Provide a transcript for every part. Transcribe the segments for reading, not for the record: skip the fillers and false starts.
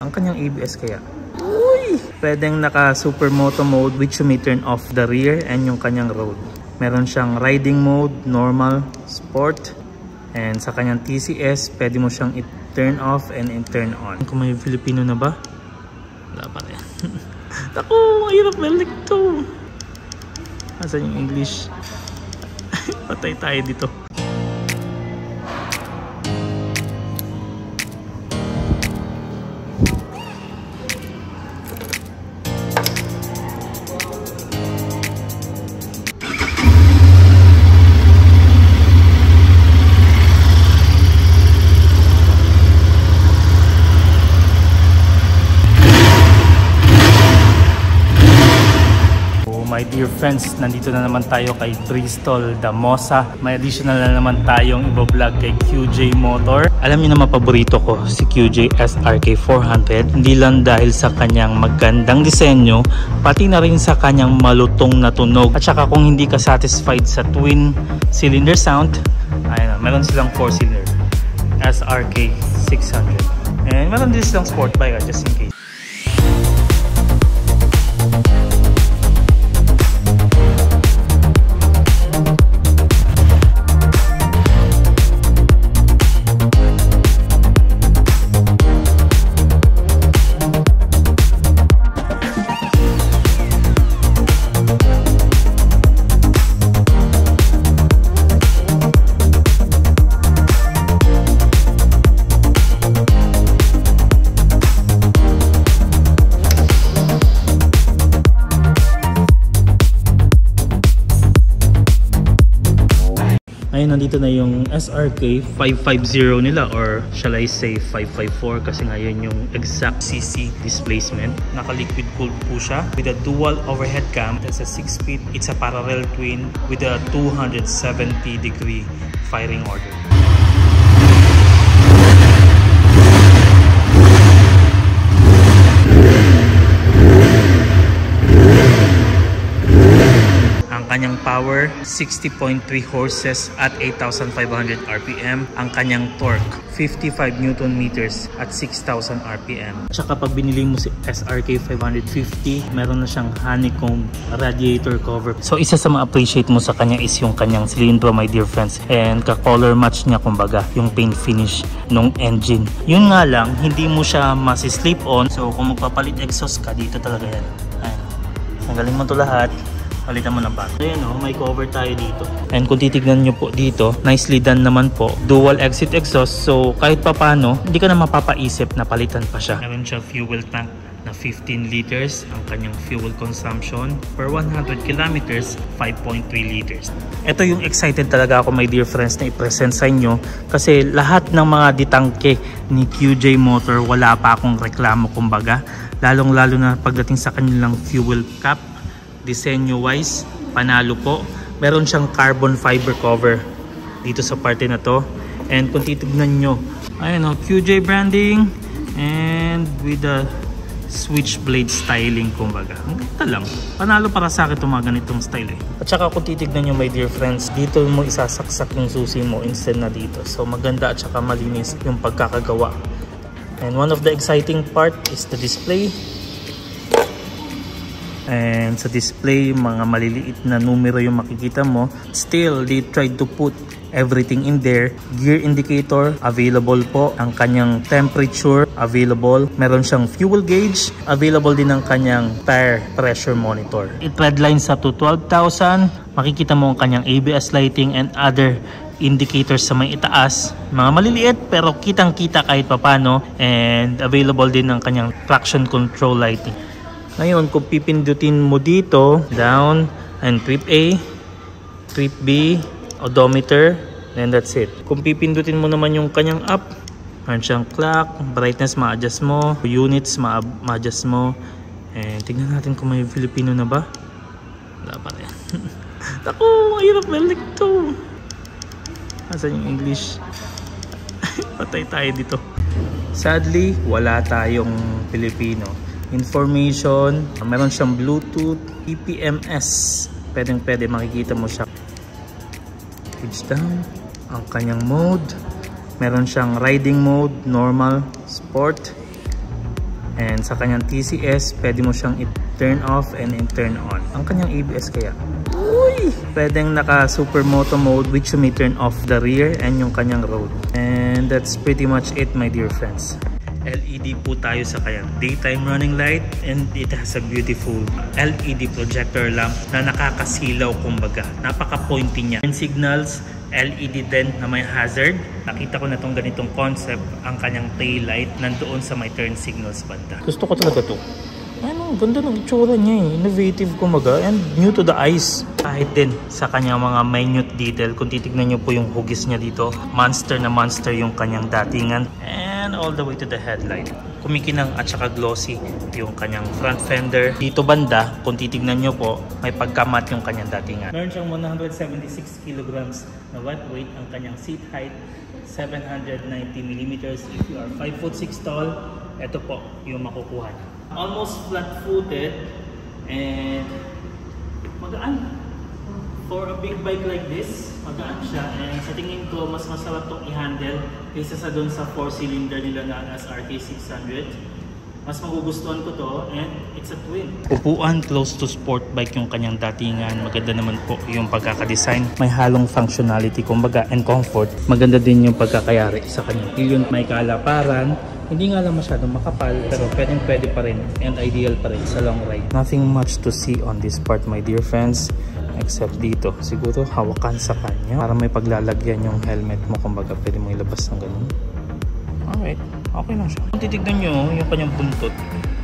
Ang kanyang ABS kaya. Uy! Pwedeng naka supermoto mode which you may turn off the rear and yung kanyang road. Meron siyang riding mode, normal, sport. And sa kanyang TCS, pwede mo siyang i-turn off and i-turn on. Kung may Filipino na ba? Wala pa rin. Ako, mahirap balik to. Asan yung English? Patay tayo dito. My dear friends, nandito na naman tayo kay Bristol Damosa. May additional na naman tayong i-vlog kay QJ Motor. Alam niyo na paborito ko si QJ SRK 400. Hindi lang dahil sa kanyang magandang disenyo, pati na rin sa kanyang malutong na tunog. At saka kung hindi ka satisfied sa twin cylinder sound, ayun, meron silang 4-cylinder SRK 600. And meron din silang sport bike just in case. Ayun, nandito na yung SRK 550 nila, or shall I say 554 kasi ngayon yung exact CC displacement. Naka-liquid cooled po siya with a dual overhead cam. That's a 6-speed. It's a parallel twin with a 270-degree firing order. Kanyang power 60.3 horses at 8,500 RPM. Ang kanyang torque 55 Newton meters at 6,000 RPM. At saka pag binili mo si SRK 550, meron na siyang honeycomb radiator cover. So isa sa ma-appreciate mo sa kanya is yung kanyang silindro, my dear friends, and ka-color match niya, kumbaga yung paint finish nung engine. Yun nga lang, hindi mo siya masi-slip on. So kung magpapalit exhaust ka, dito talaga yan. Ayan, tanggalin mo to lahat, palitan mo ng bago. Ayan o, may cover tayo dito. And kung titignan nyo po dito, nicely done naman po. Dual exit exhaust. So kahit pa paano, hindi ka na mapapaisip na palitan pa siya. Meron siya fuel tank na 15 liters. Ang kanyang fuel consumption per 100 kilometers, 5.3 liters. Ito yung excited talaga ako, my dear friends, na i-present sa inyo. Kasi lahat ng mga ditangke ni QJ Motor, wala pa akong reklamo, kumbaga. Lalong-lalo na pagdating sa kanilang fuel cap. Disenyo wise, panalo po. Meron siyang carbon fiber cover dito sa parte na to. And kung titignan nyo, ayun o, QJ branding and with the switchblade styling, kumbaga. Ang ganda lang. Panalo para sa akin itong mga ganitong style eh. At saka kung titignan nyo, my dear friends, dito mo isasaksak yung susi mo instead na dito. So maganda at saka malinis yung pagkakagawa. And one of the exciting part is the display. And sa display, mga maliliit na numero yung makikita mo. Still, they tried to put everything in there. Gear indicator, available po. Ang kanyang temperature, available. Meron siyang fuel gauge. Available din ang kanyang tire pressure monitor. It redlines up to 12,000. Makikita mo ang kanyang ABS lighting and other indicators sa may itaas. Mga maliliit pero kitang-kita kahit papano. And available din ang kanyang traction control lighting. Ngayon, kung pipindutin mo dito, down, and trip A, trip B, odometer, then that's it. Kung pipindutin mo naman yung kanyang up, meron siyang clock, brightness ma-adjust mo, units ma-adjust mo. And tignan natin kung may Filipino na ba. Wala pa rin. Ako, mahirap balik to. Asan yung English? Patay tayo dito. Sadly, wala tayong Filipino. Information, meron siyang Bluetooth, EPMS, pwede makikita mo siya. Page down, ang kanyang mode, meron siyang riding mode, normal, sport, And sa kanyang TCS, pwede mo siyang i-turn off and i-turn on. Ang kanyang ABS kaya, uy! Pwedeng naka supermoto mode which you may turn off the rear and yung kanyang road. And that's pretty much it, my dear friends. LED po tayo sa kanyang daytime running light, and it has a beautiful LED projector lamp na nakakasilaw kumbaga. Napaka-pointy niya. And signals, LED din na may hazard. Nakita ko na tong ganitong concept, ang kanyang tail light nandoon sa may turn signals banda. Gusto ko talaga to. Ano, ganda ng itsura niya eh. Innovative kumbaga and new to the eyes. Kahit din sa kanyang mga minute detail, kung titignan nyo po yung hugis niya dito, monster na monster yung kanyang datingan. And all the way to the headlight. Kumikinang at saka glossy yung kanyang front fender. Dito banda, kung titignan nyo po, may pagkamat yung kanyang datingan. Meron siyang 176 kilograms na wet weight. Ang kanyang seat height, 790 millimeters. If you are 5'6" tall, ito po yung makukuha niyo. Almost flat-footed and magaan. For a big bike like this, magaan siya. And sa tingin ko, mas masarap itong i-handle kaysa sa doon sa 4-cylinder nila na SRK 600. Mas magugustuhan ko to, and it's a twin. Upuan close to sport bike yung kanyang datingan. Maganda naman po yung pagkakadesign. May halong functionality kumbaga and comfort. Maganda din yung pagkakayari sa kanyang pilyon. May kalaparan. Hindi nga lang masyadong makapal, pero pwede pa rin and ideal pa rin sa long ride. Nothing much to see on this part, my dear friends, except dito. Siguro hawakan sa kanya para may paglalagyan yung helmet mo. Kumbaga pwede mo ilabas ng ganun. Alright, okay na siya. Kung titignan nyo yung kanyang buntot,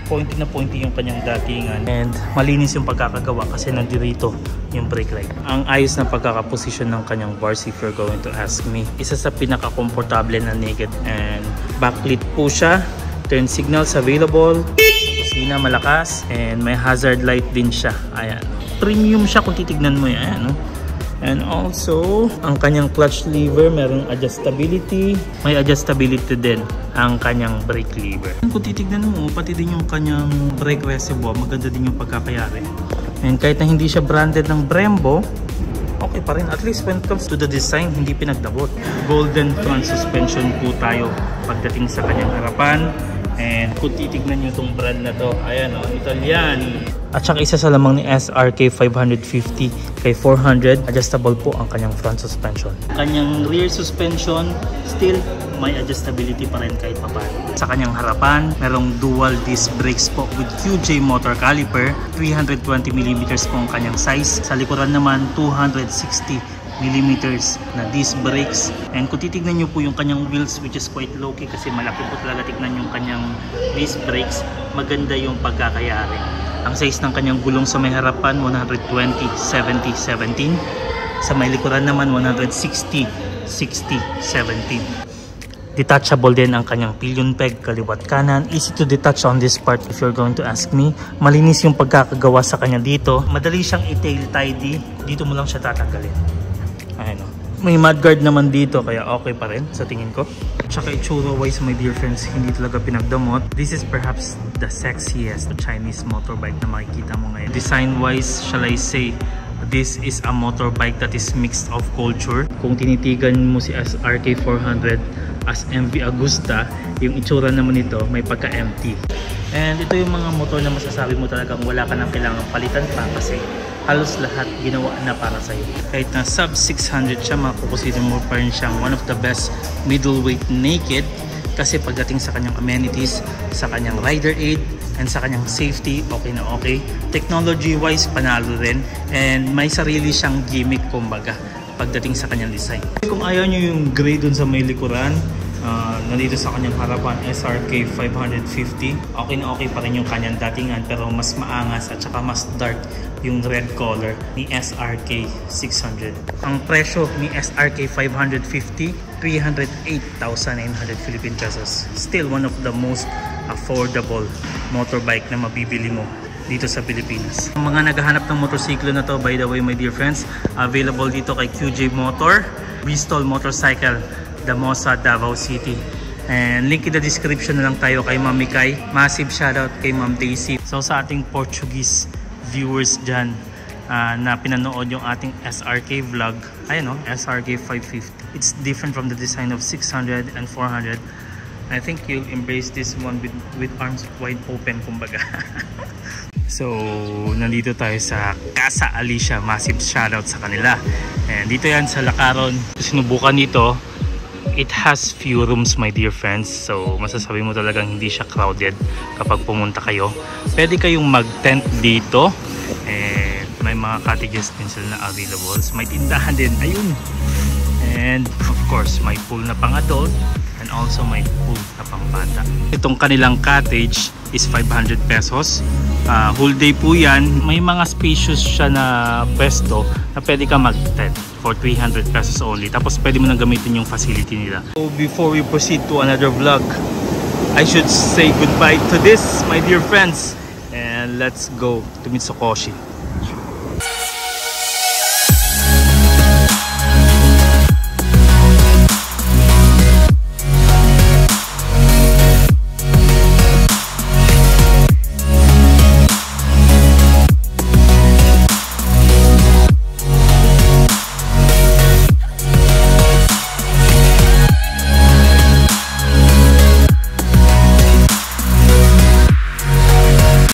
pointy na pointy yung kanyang datingan. And malinis yung pagkakagawa kasi nandirito yung brake light. Ang ayos na pagkakaposisyon ng kanyang bars, if you're going to ask me. Isa sa pinaka-komportable na naked. And backlit po siya. Turn signals available. Kusina malakas. And may hazard light din siya. Ayan. Premium siya kung titignan mo yan. Ayan, no? And also, ang kanyang clutch lever, merong adjustability. May adjustability din ang kanyang brake lever. Kung titignan mo, pati din yung kanyang brake reservoir, maganda din yung pagkakayari. And kahit na hindi siya branded ng Brembo, okay pa rin. At least when it comes to the design, hindi pinagdabot. Golden front suspension po tayo pagdating sa kanyang harapan. And kung titignan nyo itong brand na to, ayan o, Italiani. At saka isa sa lamang ni SRK 550 kay 400, adjustable po ang kanyang front suspension. Kanyang rear suspension, still may adjustability pa rin kahit papaano. Sa kanyang harapan, merong dual disc brakes po with QJ motor caliper, 320mm po ang kanyang size. Sa likuran naman, 260mm na disc brakes. And kung titignan nyo po yung kanyang wheels, which is quite low-key kasi malaki po talaga tignan yung kanyang disc brakes, maganda yung pagkakayari. Ang size ng kanyang gulong sa may harapan, 120, 70, 17. Sa may likuran naman, 160, 60, 17. Detachable din ang kanyang pillion peg, kaliwat kanan. Easy to detach on this part if you're going to ask me. Malinis yung pagkakagawa sa kanya dito. Madali siyang i-tail tidy. Dito mo lang siya tatanggalin. Ayan o. May mudguard naman dito kaya okay pa rin sa tingin ko. Tsaka itsura wise, my dear friends, hindi talaga pinagdamot. This is perhaps the sexiest Chinese motorbike na makikita mo ngayon. Design wise, shall I say, this is a motorbike that is mixed of culture. Kung tinitigan mo si SRK 400 as MV Agusta, yung itsura naman nito may pagka-empty. And ito yung mga motor na masasabi mo talagang wala ka nang kailangang palitan pa kasi halos lahat ginawa na para sa'yo. Kahit na sub 600 siya, makukonsider mo pa rin siyang one of the best middleweight naked kasi pagdating sa kanyang amenities, sa kanyang rider aid, and sa kanyang safety, okay na okay. Technology wise, panalo rin. And may sarili siyang gimmick kumbaga pagdating sa kanyang design. Kung ayaw nyo yung gray dun sa may likuran, nandito sa kanyang harapan, SRK 550, okay na okay pa rin yung kanyang datingan pero mas maangas at saka mas dark yung red color ni SRK 600. Ang presyo ni SRK 550, 308,900 Philippine pesos. Still one of the most affordable motorbike na mabibili mo dito sa Pilipinas. Ang mga naghahanap ng motorsiklo na to, by the way my dear friends, available dito kay QJ Motor, Bristol Motorcycle, Damosa, Davao City. And link in the description na lang tayo kay Ma'am Mikay. Massive shoutout kay Ma'am Daisy. So sa ating Portuguese viewers dyan na pinanood yung ating SRK vlog, ayan o, SRK 550. It's different from the design of 600 and 400. I think you'll embrace this one with arms wide open, kumbaga. So, nandito tayo sa Casa Alicia. Massive shoutout sa kanila. And dito yan sa Lacaron. Sinubukan dito. It has few rooms, my dear friends. So, masasabi mo talagang hindi siya crowded kapag pumunta kayo. Pwede kayong mag-tent dito. And may mga cottages din sila na available. So, may tindahan din. Ayun. And of course, may pool na pang adult. And also may pool na pang bata. Itong kanilang cottage is 500 pesos. Whole day po yan. May mga spacious siya na pwesto na pwede ka mag-tent for 300 pesos only. Tapos pwede mo nang gamitin yung facility nila. So before we proceed to another vlog, I should say goodbye to this, my dear friends. And let's go to Mitsukoshi.